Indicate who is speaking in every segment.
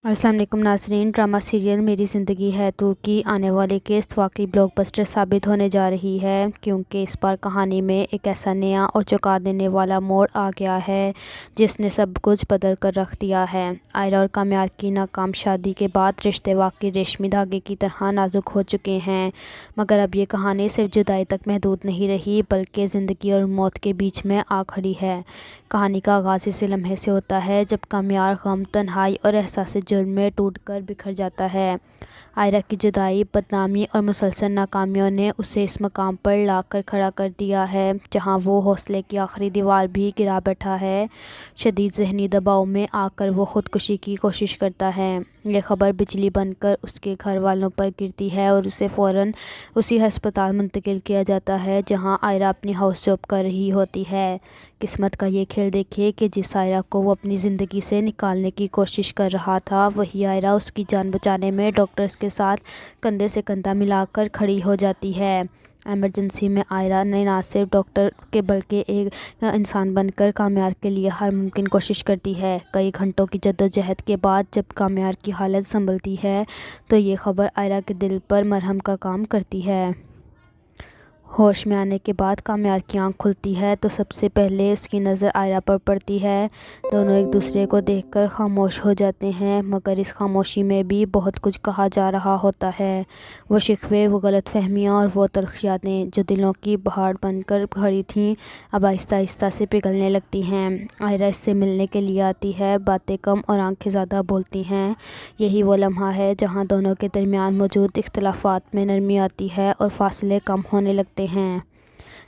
Speaker 1: अस्सलाम वालेकुम नाज़रीन। ड्रामा सीरियल मेरी ज़िंदगी है टू की आने वाली किस्त वाकई ब्लॉकबस्टर साबित होने जा रही है, क्योंकि इस बार कहानी में एक ऐसा नया और चौंका देने वाला मोड़ आ गया है जिसने सब कुछ बदल कर रख दिया है। आयरा और काम्यार की नाकाम शादी के बाद रिश्ते वाकई रेशमी धागे की तरह नाजुक हो चुके हैं, मगर अब ये कहानी सिर्फ जुदाई तक महदूद नहीं रही बल्कि ज़िंदगी और मौत के बीच में आ खड़ी है। कहानी का आगाज़ इसी लम्हे से होता है जब काम्यार गम, तन्हाई और एहसास जुर्म में टूट कर बिखर जाता है। आयरा की जुदाई, बदनामी और मुसलसल नाकामियों ने उसे इस मकाम पर ला कर खड़ा कर दिया है जहां वो हौसले की आखिरी दीवार भी गिरा बैठा है। शदीद ज़हनी दबाव में आकर वो ख़ुदकुशी की कोशिश करता है। ये खबर बिजली बनकर उसके घर वालों पर गिरती है और उसे फ़ौरन उसी हस्पताल मुंतकिल किया जाता है जहां आयरा अपनी हाउस जॉब कर रही होती है। किस्मत का ये खेल देखिए कि जिस आयरा को वो अपनी ज़िंदगी से निकालने की कोशिश कर रहा था, वही आयरा उसकी जान बचाने में डॉक्टर्स के साथ कंधे से कंधा मिलाकर खड़ी हो जाती है। एमरजेंसी में आयरा ने न सिर्फ डॉक्टर के बल्कि एक इंसान बनकर काम्यार के लिए हर मुमकिन कोशिश करती है। कई घंटों की जद्दोजहद के बाद जब काम्यार की हालत संभलती है तो ये खबर आयरा के दिल पर मरहम का काम करती है। होश में आने के बाद काम्यार की आंख खुलती है तो सबसे पहले उसकी नज़र आयरा पर पड़ती है। दोनों एक दूसरे को देखकर खामोश हो जाते हैं, मगर इस खामोशी में भी बहुत कुछ कहा जा रहा होता है। वो शिकवे, वो गलतफहमियाँ और वो तल्ख़ यादें जो दिलों की पहाड़ बनकर खड़ी थीं, अब आहिस्ता आहिस्ता से पिघलने लगती हैं। आयरा इससे मिलने के लिए आती है, बातें कम और आंखें ज़्यादा बोलती हैं। यही वो लम्हा है जहाँ दोनों के दरमियान मौजूद इख्तलाफात में नरमी आती है और फासले कम होने लगते हैं।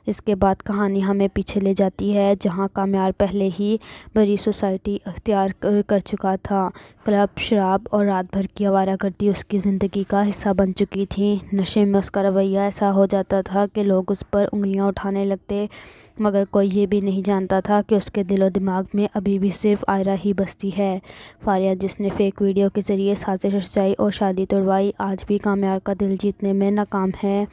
Speaker 1: इसके बाद कहानी हमें पीछे ले जाती है जहां काम्यार पहले ही बड़ी सोसाइटी अख्तियार कर चुका था। क्लब, शराब और रात भर की आवारागर्दी उसकी ज़िंदगी का हिस्सा बन चुकी थी। नशे में उसका रवैया ऐसा हो जाता था कि लोग उस पर उंगलियां उठाने लगते, मगर कोई ये भी नहीं जानता था कि उसके दिलो दिमाग में अभी भी सिर्फ आयरा ही बसती है। फारिया, जिसने फेक वीडियो के ज़रिए साजिश रचाई और शादी तोड़वाई, आज भी काम्यार का दिल जीतने में नाकाम है,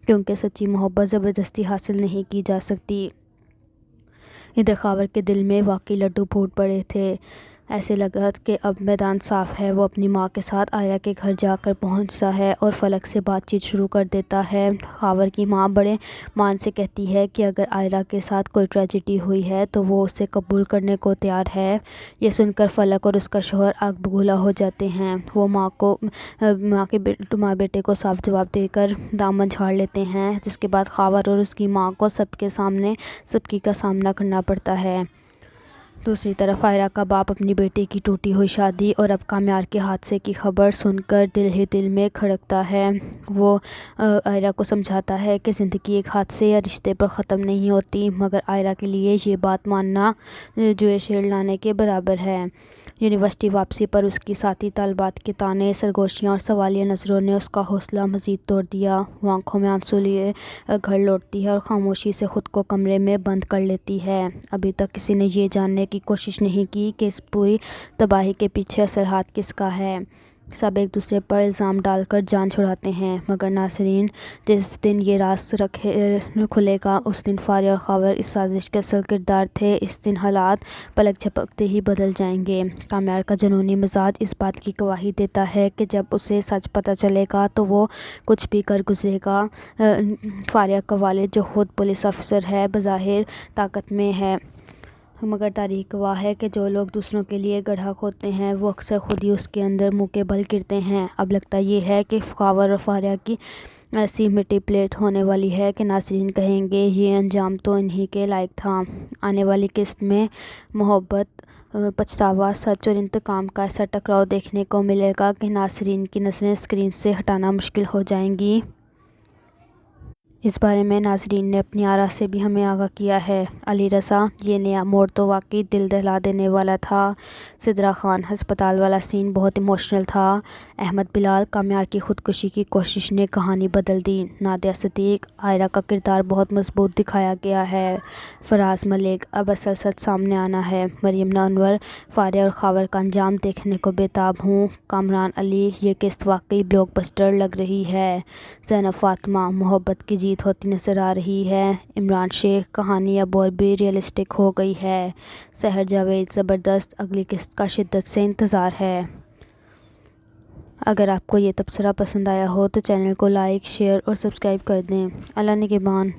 Speaker 1: क्योंकि सच्ची मोहब्बत ज़बरदस्ती हासिल नहीं की जा सकती। इधर खावर के दिल में वाकई लड्डू फूट पड़े थे। ऐसे लगा कि अब मैदान साफ़ है। वो अपनी माँ के साथ आयरा के घर जाकर पहुंचता है और फलक से बातचीत शुरू कर देता है। खावर की माँ बड़े मान से कहती है कि अगर आयरा के साथ कोई ट्रेजेडी हुई है तो वो उसे कबूल करने को तैयार है। ये सुनकर फलक और उसका शौहर आग बबूला हो जाते हैं। वो माँ बेटे को साफ जवाब देकर दामन झाड़ लेते हैं, जिसके बाद खावर और उसकी माँ को सबके सामने सबकी का सामना करना पड़ता है। दूसरी तरफ आयरा का बाप अपनी बेटी की टूटी हुई शादी और अब काम्यार के हादसे की खबर सुनकर दिल ही दिल में खड़कता है। वो आयरा को समझाता है कि ज़िंदगी एक हादसे या रिश्ते पर ख़त्म नहीं होती, मगर आयरा के लिए ये बात मानना जुए शेर लाने के बराबर है। यूनिवर्सिटी वापसी पर उसकी साथी तालबात के ताने, सरगोशियाँ और सवालिया नज़रों ने उसका हौसला मज़ीद तोड़ दिया। वो आँखों में आंसू लिए घर लौटती है और ख़ामोशी से ख़ुद को कमरे में बंद कर लेती है। अभी तक किसी ने ये जानने की कोशिश नहीं की कि इस पूरी तबाही के पीछे असल हाथ किसका है। सब एक दूसरे पर इल्ज़ाम डालकर जान छुड़ाते हैं, मगर नाज़रीन, जिस दिन ये राज खुलेगा उस दिन फारिया और खावर इस साजिश के असल किरदार थे। इस दिन हालात पलक झपकते ही बदल जाएंगे। काम्यार का जुनूनी मिजाज इस बात की गवाही देता है कि जब उसे सच पता चलेगा तो वो कुछ भी कर गुजरेगा। फारिया का वालिद, जो खुद पुलिस अफसर है, बज़ाहिर ताकत में है, मगर तारीख गवाह है कि जो लोग दूसरों के लिए गड्ढा खोदते हैं वो अक्सर खुद ही उसके अंदर मुँह के बल गिरते हैं। अब लगता ये है कि खावर और फारिया की ऐसी मिट्टी प्लेट होने वाली है कि नाज़रीन कहेंगे ये अंजाम तो इन्हीं के लायक था। आने वाली किस्त में मोहब्बत, पछतावा, सच और इंतकाम का ऐसा टकराव देखने को मिलेगा कि नाज़रीन की नज़रें स्क्रीन से हटाना मुश्किल हो जाएंगी। इस बारे में नाज़रीन ने अपनी आरा से भी हमें आगाह किया है। अली रज़ा, ये नया मोड़ तो वाकई दिल दहला देने वाला था। सिद्रा खान, हस्पताल वाला सीन बहुत इमोशनल था। अहमद बिलाल, काम्यार की ख़ुदकुशी की कोशिश ने कहानी बदल दी। नादिया सिद्दीक, आयरा का किरदार बहुत मजबूत दिखाया गया है। फराज मलिक, अब असल सच सामने आना है। मरियम अनवर, फारिया और खावर का अंजाम देखने को बेताब हूँ। कामरान अली, ये किस्त वाकई ब्लॉकबस्टर लग रही है। ज़ैनब फातिमा, मोहब्बत की जीत होती नज़र आ रही है। इमरान शेख, कहानी अब और भी रियलिस्टिक हो गई है। सहर जावेद, ज़बरदस्त, अगली किस्त का शिद्दत से इंतज़ार है। اگر آپ کو یہ تبصرہ پسند آیا ہو تو چینل کو لائک، شیئر اور سبسکرائب کر دیں۔ اللہ نگہبان۔